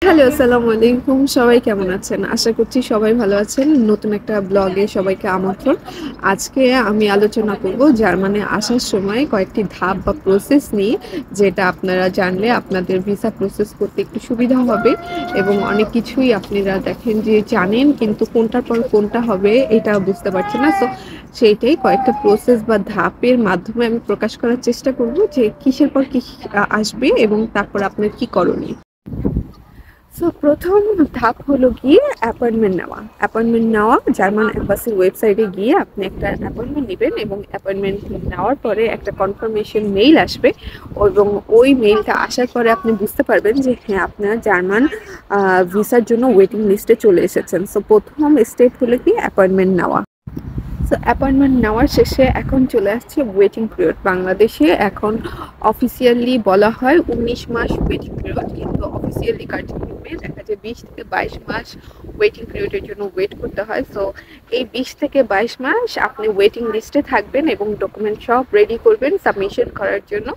Hello, আসসালামু আলাইকুম। সবাই কেমন আছেন? আশা করছি সবাই ভালো আছেন। নতুন একটা ব্লগে সবাইকে আমন্ত্রণ। আজকে আমি আলোচনা করব জার্মানে আসার সময় কয়েকটি ধাপ বা প্রসেস নিয়ে, যেটা আপনারা জানলে আপনাদের ভিসা প্রসেস করতে একটু সুবিধা হবে এবং অনেক কিছুই আপনারা দেখেন যে জানেন কিন্তু কোনটার পর কোনটা হবে এটা বুঝতে পারছেন না। সেইটাই কয়েকটা প্রসেস বা ধাপের মাধ্যমে আমি প্রকাশ করার চেষ্টা করব যে কিসের পর কি আসবে এবং তারপর আপনার কি করণীয়। প্রথম ধাপ হলো গিয়ে অ্যাপয়েন্টমেন্ট নেওয়া জার্মান এম্বাসির ওয়েবসাইটে গিয়ে আপনি একটা অ্যাপয়েন্টমেন্ট নেবেন এবং অ্যাপয়েন্টমেন্ট নেওয়ার পরে একটা কনফার্মেশন মেইল আসবে এবং ওই মেইলটা আসার পরে আপনি বুঝতে পারবেন যে হ্যাঁ, আপনার জার্মান ভিসার জন্য ওয়েটিং লিস্টে চলে এসেছেন। প্রথম স্টেপ হলো কি অ্যাপয়েন্টমেন্ট নেওয়া। অ্যাপয়েন্টমেন্ট নেওয়ার শেষে এখন চলে আসছে ওয়েটিং পিরিয়ড। বাংলাদেশে এখন অফিসিয়ালি বলা হয় 19 মাস ওয়েটিং পিরিয়ড, কিন্তু অফিসিয়ালি কার্যক্রমে দেখা যায় 20 থেকে 22 মাস ওয়েটিং পিরিয়ডের জন্য ওয়েট করতে হয়। এই 20 থেকে 22 মাস আপনি ওয়েটিং লিস্টে থাকবেন এবং ডকুমেন্ট সব রেডি করবেন সাবমিশন করার জন্য।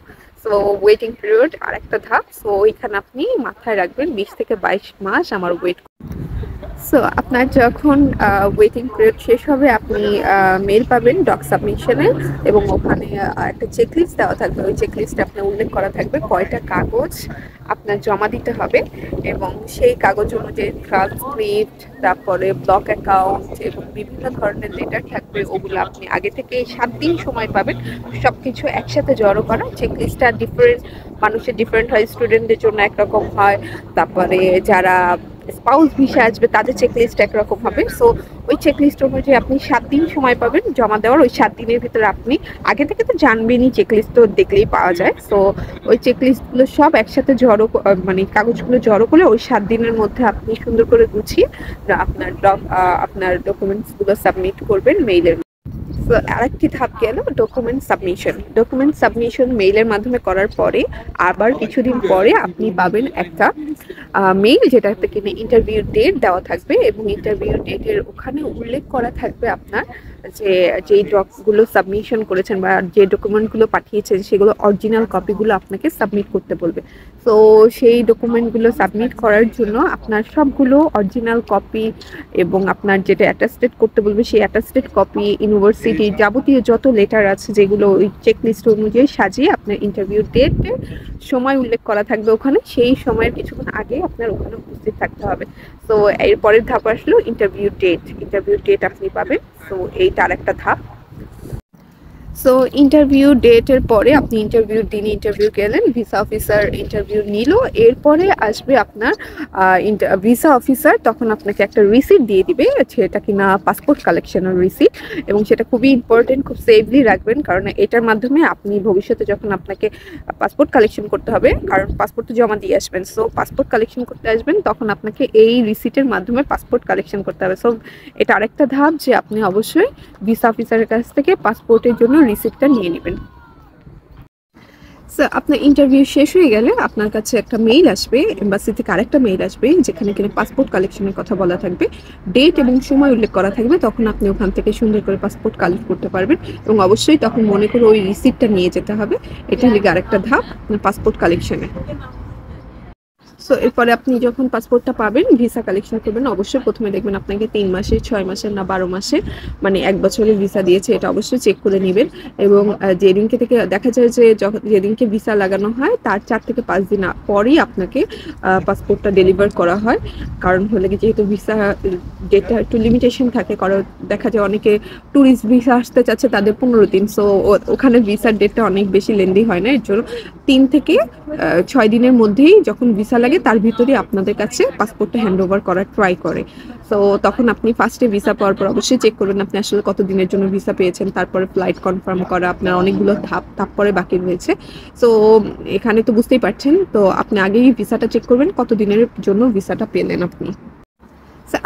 ওয়েটিং পিরিয়ড আর একটা ধাপ। ওইখানে আপনি মাথায় রাখবেন 20 থেকে 22 মাস আমার ওয়েট। আপনার যখন ওয়েটিং পিরিয়ড শেষ হবে আপনি মেল পাবেন ডক সাবমিশনে এবং ওখানে একটা চেকলিস্ট দেওয়া থাকবে। ওই চেকলিস্টে আপনার উল্লেখ করা থাকবে কয়টা কাগজ আপনার জমা দিতে হবে এবং সেই কাগজ অনুযায়ী ট্রান্সক্রিপ্ট, তারপরে ব্লক অ্যাকাউন্ট এবং বিভিন্ন ধরনের লেটার থাকবে। ওগুলো আপনি আগে থেকে 7 দিন সময় পাবেন সবকিছু একসাথে জড়ো করা। চেকলিস্টটা ডিফারেন্ট মানুষের ডিফারেন্ট হয়, স্টুডেন্টদের জন্য একরকম হয়, তারপরে যারা স্পাউস ভিসা আসবে তাদের চেকলিস্ট একরকম হবে। ওই চেকলিস্ট অনুযায়ী আপনি 7 দিন সময় পাবেন জমা দেওয়ার। ওই 7 দিনের ভিতরে আপনি আগে থেকে তো জানবেনই, চেকলিস্ট তো দেখলেই পাওয়া যায়। ওই চেকলিস্টগুলো সব একসাথে জড়ো মানে কাগজগুলো জড়ো করে ওই 7 দিনের মধ্যে আপনি সুন্দর করে গুছিয়ে আপনার ডকুমেন্টসগুলো সাবমিট করবেন মেইলের। আরেকটি ধাপ গেল ডকুমেন্ট সাবমিশন মেইলের মাধ্যমে করার পরে আবার কিছুদিন পরে আপনি পাবেন একটা মেইল, যেটাতে কিনা ইন্টারভিউ ডেট দেওয়া থাকবে এবং ইন্টারভিউ ডেটের ওখানে উল্লেখ করা থাকবে আপনার যেই ডকুগুলো সাবমিশন করেছেন বা যে ডকুমেন্টগুলো পাঠিয়েছেন সেগুলো অরিজিনাল কপিগুলো আপনাকে সাবমিট করতে বলবে। সেই ডকুমেন্টগুলো সাবমিট করার জন্য আপনার সবগুলো অরিজিনাল কপি এবং আপনার যেটা অ্যাটাস্টেড করতে বলবে সেই অ্যাটাস্টেড কপি, ইউনিভার্সিটি যাবতীয় যত লেটার আছে যেগুলো ওই চেকলিস্ট অনুযায়ী সাজিয়ে আপনার ইন্টারভিউ ডেটের সময় উল্লেখ করা থাকবে ওখানে, সেই সময়ের কিছুক্ষণ আগে আপনার ওখানে উপস্থিত থাকতে হবে। এর পরের ধাপ আসলো ইন্টারভিউ ডেট আপনি পাবেন। এইটা আরেকটা ধাপ। ইন্টারভিউ ডেটের পরে আপনি ইন্টারভিউ দিন ইন্টারভিউ গেলেন, ভিসা অফিসার ইন্টারভিউ নিল, এরপরে আসবে আপনার ভিসা অফিসার তখন আপনাকে একটা রিসিট দিয়ে দিবে, সেটা কিনা পাসপোর্ট কালেকশনের রিসিট এবং সেটা খুবই ইম্পর্টেন্ট, খুব সেফলি রাখবেন কারণ এটার মাধ্যমে আপনি ভবিষ্যতে যখন আপনাকে পাসপোর্ট কালেকশন করতে হবে, কারণ পাসপোর্ট তো জমা দিয়ে আসবেন, পাসপোর্ট কালেকশন করতে আসবেন তখন আপনাকে এই রিসিটের মাধ্যমে পাসপোর্ট কালেকশন করতে হবে। এটা আরেকটা ধাপ যে আপনি অবশ্যই ভিসা অফিসারের কাছ থেকে পাসপোর্টের জন্য রিসিপ্টটা নিয়ে নেবেন। আপনার ইন্টারভিউ শেষ হয়ে গেলে আপনার কাছে একটা মেইল আসবে, এম্বাসি থেকে আরেকটা মেইল আসবে যেখানে কিনা পাসপোর্ট কালেকশনের কথা বলা থাকবে, ডেট এবং সময় উল্লেখ করা থাকবে। তখন আপনি ওখান থেকে সুন্দর করে পাসপোর্ট কালেক্ট করতে পারবেন এবং অবশ্যই তখন মনে করে ওই রিসিপ্টটা নিয়ে যেতে হবে। এটা হলে আরেকটা ধাপ পাসপোর্ট কালেকশনে। এরপরে আপনি যখন পাসপোর্টটা পাবেন, ভিসা কালেকশন করবেন, অবশ্যই প্রথমে দেখবেন আপনাকে 3 মাসের, 6 মাসের না 12 মাসের মানে 1 বছরের ভিসা দিয়েছে, এটা অবশ্যই চেক করে নেবেন। এবং যেদিনকে থেকে দেখা যায় যে যেদিনকে ভিসা লাগানো হয় তার 4 থেকে 5 দিন পরেই আপনাকে পাসপোর্টটা ডেলিভার করা হয়। কারণ হলে কি, যেহেতু ভিসা ডেটটা একটু লিমিটেশন থাকে, কারণ দেখা যায় অনেকে ট্যুরিস্ট ভিসা আসতে চাচ্ছে তাদের 15 দিন, ওখানে ভিসার ডেটটা অনেক বেশি লেন্দি হয় না, এর জন্য 3 থেকে 6 দিনের মধ্যেই যখন ভিসা লাগে তার ভিতরে আপনাদের কাছে পাসপোর্টটা হ্যান্ড ওভার করার ট্রাই করে। তখন আপনি ফার্স্টে ভিসা পাওয়ার পর অবশ্যই চেক করবেন আপনি আসলে কত দিনের জন্য ভিসা পেয়েছেন, তারপরে ফ্লাইট কনফার্ম করা, আপনার অনেকগুলো ধাপ তারপরে বাকি রয়েছে। এখানে তো বুঝতেই পারছেন, তো আপনি আগেই ভিসাটা চেক করবেন কত দিনের জন্য ভিসাটা পেলেন আপনি।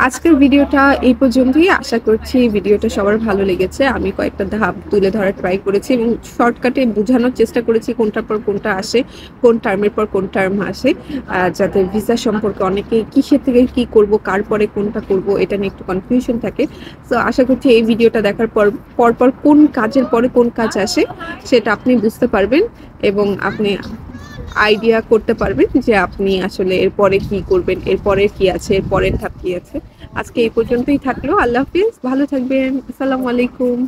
আজকের ভিডিওটা এই পর্যন্তই। আশা করছি ভিডিওটা সবার ভালো লেগেছে। আমি কয়েকটা ধাপ তুলে ধরার ট্রাই করেছি এবং শর্টকাটে বোঝানোর চেষ্টা করেছি কোনটার পর কোনটা আসে, কোন টার্মের পর কোন টার্ম আসে, যাতে ভিসা সম্পর্কে অনেকে কিসের থেকে কি করব, কার পরে কোনটা করব এটা নিয়ে একটু কনফিউশন থাকে। আশা করছি এই ভিডিওটা দেখার পর কোন কাজের পরে কোন কাজ আসে সেটা আপনি বুঝতে পারবেন এবং আপনি আইডিয়া করতে পারবেন যে আপনি আসলে এরপরে কি করবেন, এরপরে কি আছে, এরপরের ধাপ কি আছে। আজকে এই পর্যন্তই থাকলো। আল্লাহ হাফিজ, ভালো থাকবেন। আসসালামু আলাইকুম।